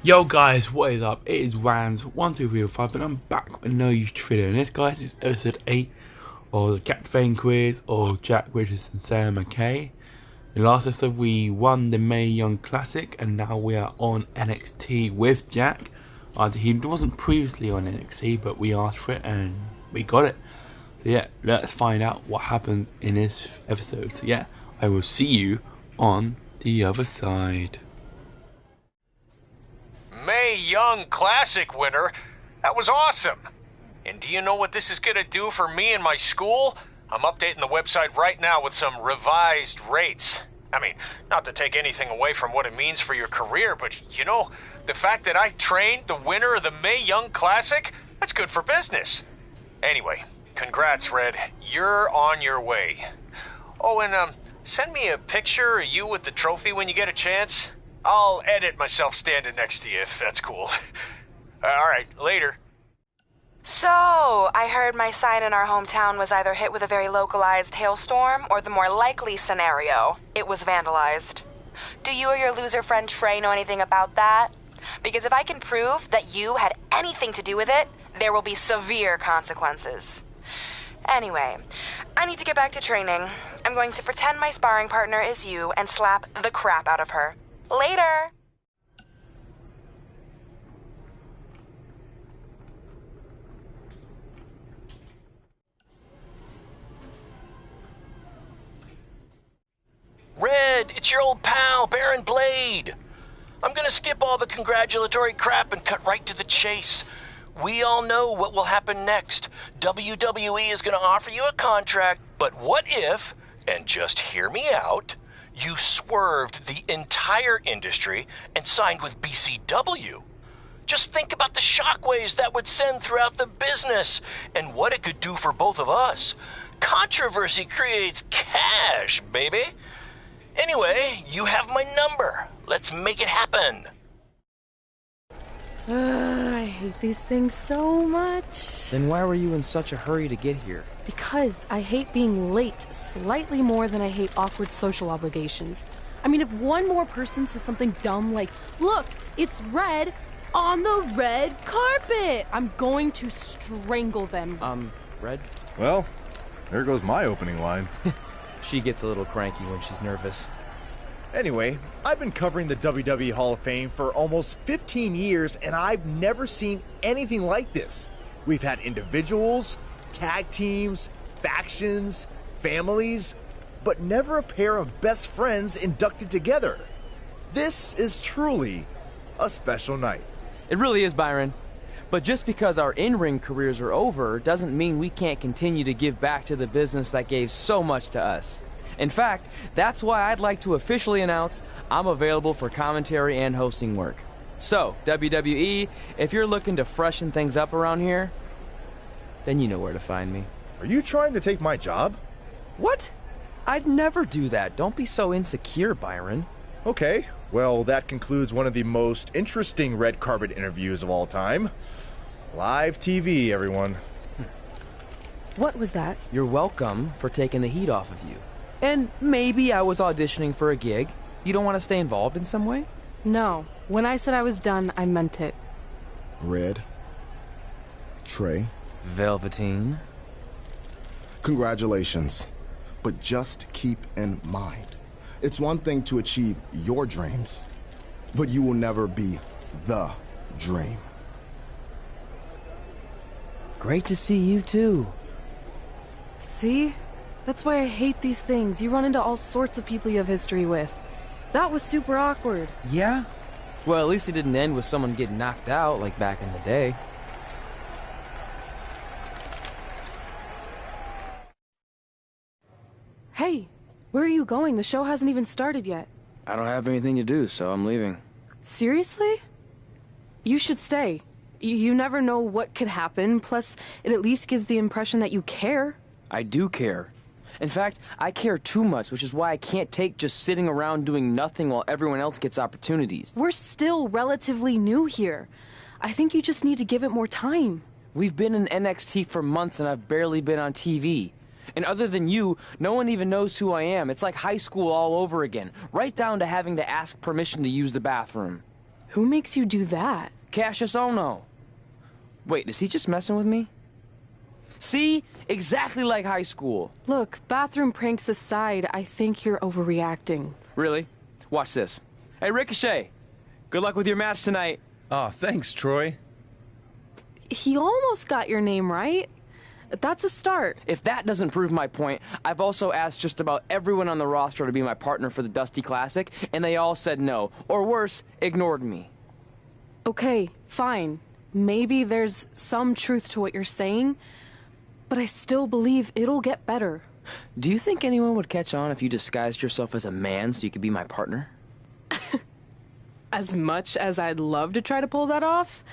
Yo guys, what is up? It is Rans12305 and I'm back with another YouTube video, and this guys is episode 8 of the Captivating Quiz or Jack Richards and Sarah McKay. In the last episode we won the Mae Young Classic and now we are on NXT with Jack. He wasn't previously on NXT but we asked for it and we got it. So yeah, let's find out what happened in this episode. So yeah, I will see you on the other side. Mae Young Classic winner? That was awesome! And do you know what this is gonna do for me and my school? I'm updating the website right now with some revised rates. I mean, not to take anything away from what it means for your career, but you know, the fact that I trained the winner of the Mae Young Classic, that's good for business. Anyway, congrats, Red. You're on your way. Oh, and send me a picture of you with the trophy when you get a chance. I'll edit myself standing next to you if that's cool. Alright, later. So, I heard my sign in our hometown was either hit with a very localized hailstorm or the more likely scenario, it was vandalized. Do you or your loser friend Trey know anything about that? Because if I can prove that you had anything to do with it, there will be severe consequences. Anyway, I need to get back to training. I'm going to pretend my sparring partner is you and slap the crap out of her. Later! Red, it's your old pal, Baron Blade. I'm gonna skip all the congratulatory crap and cut right to the chase. We all know what will happen next. WWE is gonna offer you a contract, but what if, and just hear me out, you swerved the entire industry and signed with BCW? Just think about the shockwaves that would send throughout the business and what it could do for both of us. Controversy creates cash, baby. Anyway, you have my number. Let's make it happen. I hate these things so much. Then why were you in such a hurry to get here? Because I hate being late slightly more than I hate awkward social obligations. I mean, if one more person says something dumb like, "Look, it's red on the red carpet," I'm going to strangle them. Red? Well, there goes my opening line. She gets a little cranky when she's nervous. Anyway, I've been covering the WWE Hall of Fame for almost 15 years, and I've never seen anything like this. We've had individuals, tag teams, factions, families, but never a pair of best friends inducted together. This is truly a special night. It really is, Byron. But just because our in-ring careers are over doesn't mean we can't continue to give back to the business that gave so much to us. In fact, that's why I'd like to officially announce I'm available for commentary and hosting work. So, WWE, if you're looking to freshen things up around here, then you know where to find me. Are you trying to take my job? What? I'd never do that. Don't be so insecure, Byron. Okay, well, that concludes one of the most interesting red carpet interviews of all time. Live TV, everyone. What was that? You're welcome for taking the heat off of you. And maybe I was auditioning for a gig. You don't want to stay involved in some way? No. When I said I was done, I meant it. Red. Trey. Velveteen. Congratulations. But just keep in mind, it's one thing to achieve your dreams, but you will never be the dream. Great to see you too. See? That's why I hate these things. You run into all sorts of people you have history with. That was super awkward. Yeah? Well, at least it didn't end with someone getting knocked out like back in the day. Hey, where are you going? The show hasn't even started yet. I don't have anything to do, so I'm leaving. Seriously? You should stay. You never know what could happen, plus it at least gives the impression that you care. I do care. In fact, I care too much, which is why I can't take just sitting around doing nothing while everyone else gets opportunities. We're still relatively new here. I think you just need to give it more time. We've been in NXT for months and I've barely been on TV. And other than you, no one even knows who I am. It's like high school all over again, right down to having to ask permission to use the bathroom. Who makes you do that? Cassius Ono. Wait, is he just messing with me? See? Exactly like high school. Look, bathroom pranks aside, I think you're overreacting. Really? Watch this. Hey, Ricochet. Good luck with your match tonight. Aw, thanks, Troy. He almost got your name right. That's a start. If that doesn't prove my point, I've also asked just about everyone on the roster to be my partner for the Dusty Classic, and they all said no. Or worse, ignored me. Okay, fine. Maybe there's some truth to what you're saying, but I still believe it'll get better. Do you think anyone would catch on if you disguised yourself as a man so you could be my partner? As much as I'd love to try to pull that off,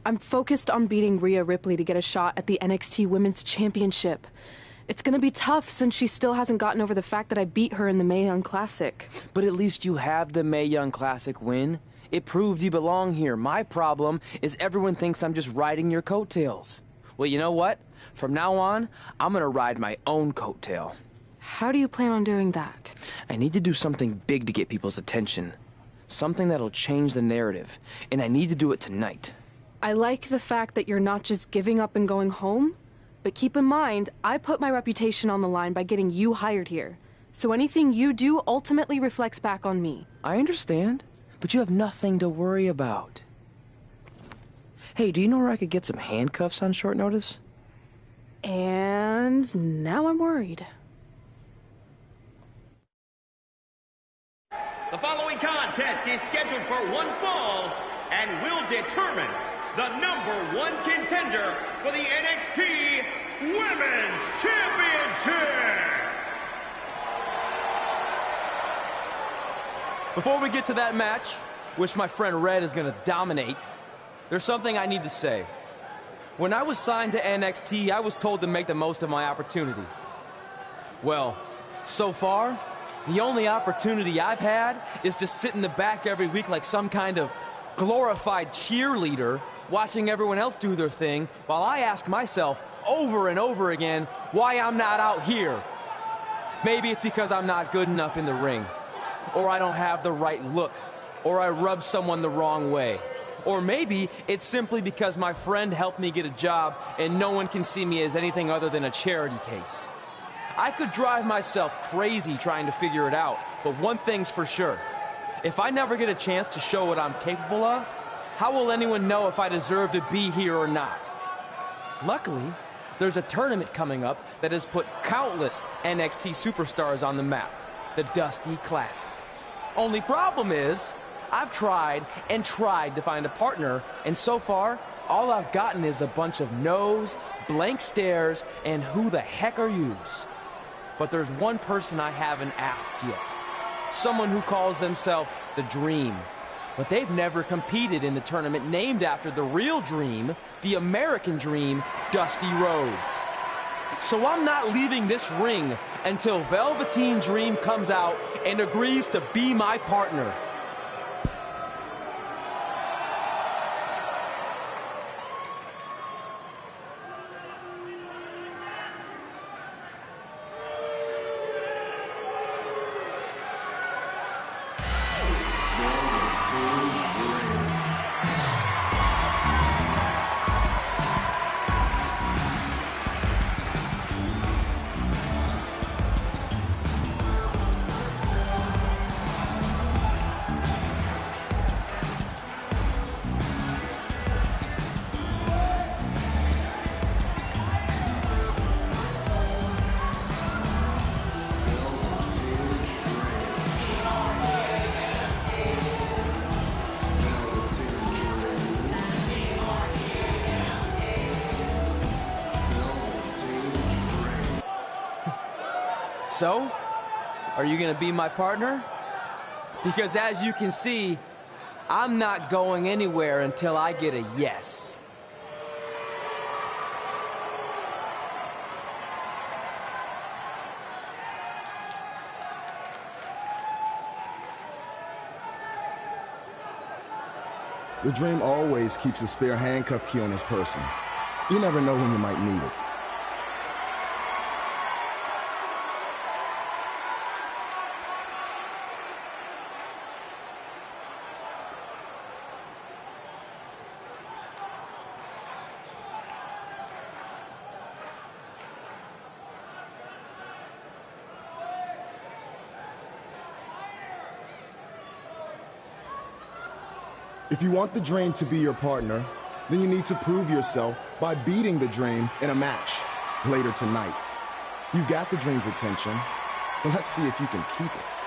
I'm focused on beating Rhea Ripley to get a shot at the NXT Women's Championship. It's gonna be tough since she still hasn't gotten over the fact that I beat her in the Mae Young Classic. But at least you have the Mae Young Classic win. It proved you belong here. My problem is everyone thinks I'm just riding your coattails. Well, you know what? From now on, I'm gonna ride my own coattail. How do you plan on doing that? I need to do something big to get people's attention. Something that'll change the narrative. And I need to do it tonight. I like the fact that you're not just giving up and going home, but keep in mind, I put my reputation on the line by getting you hired here. So anything you do ultimately reflects back on me. I understand, but you have nothing to worry about. Hey, do you know where I could get some handcuffs on short notice? And now I'm worried. The following contest is scheduled for one fall and will determine the #1 contender for the NXT Women's Championship. Before we get to that match, which my friend Red is going to dominate, there's something I need to say. When I was signed to NXT, I was told to make the most of my opportunity. Well, so far, the only opportunity I've had is to sit in the back every week like some kind of glorified cheerleader, watching everyone else do their thing, while I ask myself over and over again why I'm not out here. Maybe it's because I'm not good enough in the ring, or I don't have the right look, or I rub someone the wrong way. Or maybe it's simply because my friend helped me get a job and no one can see me as anything other than a charity case. I could drive myself crazy trying to figure it out, but one thing's for sure. If I never get a chance to show what I'm capable of, how will anyone know if I deserve to be here or not? Luckily, there's a tournament coming up that has put countless NXT superstars on the map, the Dusty Classic. Only problem is, I've tried and tried to find a partner, and so far, all I've gotten is a bunch of no's, blank stares, and who the heck are yous? But there's one person I haven't asked yet. Someone who calls themselves the Dream. But they've never competed in the tournament named after the real Dream, the American Dream, Dusty Rhodes. So I'm not leaving this ring until Velveteen Dream comes out and agrees to be my partner. So, are you gonna be my partner? Because as you can see, I'm not going anywhere until I get a yes. The Dream always keeps a spare handcuff key on his person. You never know when you might need it. If you want the Dream to be your partner, then you need to prove yourself by beating the Dream in a match later tonight. You got the Dream's attention, but let's see if you can keep it.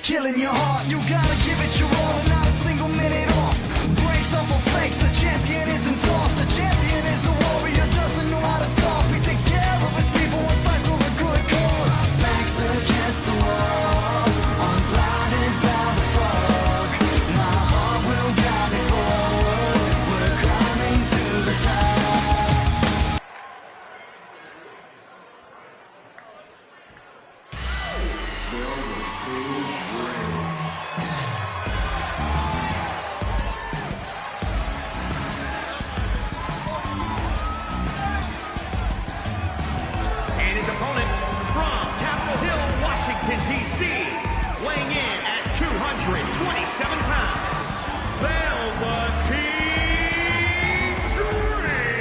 Killing your heart, you gotta give it your all and not a single minute off. Breaks off of fakes, the champion isn't soft. The champion is a warrior, doesn't know how to stop. He takes care of his people and fights for a good cause. My back's against the wall, I'm blinded by the fog. My heart will guide me forward, we're climbing to the top. And his opponent from Capitol Hill, Washington, D.C., weighing in at 227 pounds, Velveteen Dream.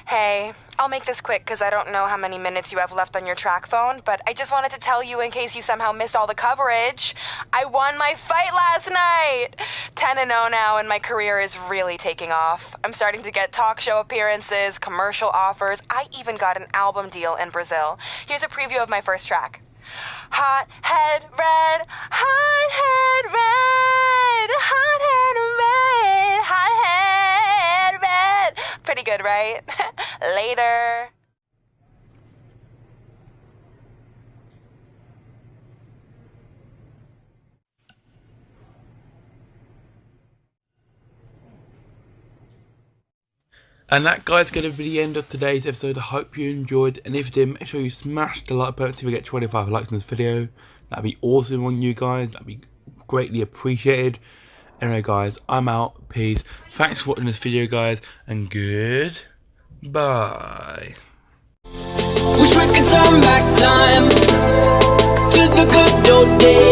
Hey, I'll make this quick because I don't know how many minutes you have left on your track phone, but I just wanted to tell you in case you somehow missed all the coverage. I won my fight last night! 10-0 now, and my career is really taking off. I'm starting to get talk show appearances, commercial offers. I even got an album deal in Brazil. Here's a preview of my first track. Hot head red, hot head red, hot head red, hot head red. Pretty good, right? Later. And that, guys, is going to be the end of today's episode. I hope you enjoyed, and if you did, make sure you smash the like button so we get 25 likes on this video. That'd be awesome on you guys. That'd be greatly appreciated. Anyway, guys, I'm out. Peace. Thanks for watching this video, guys, and goodbye. Wish we could turn back time to the good old days.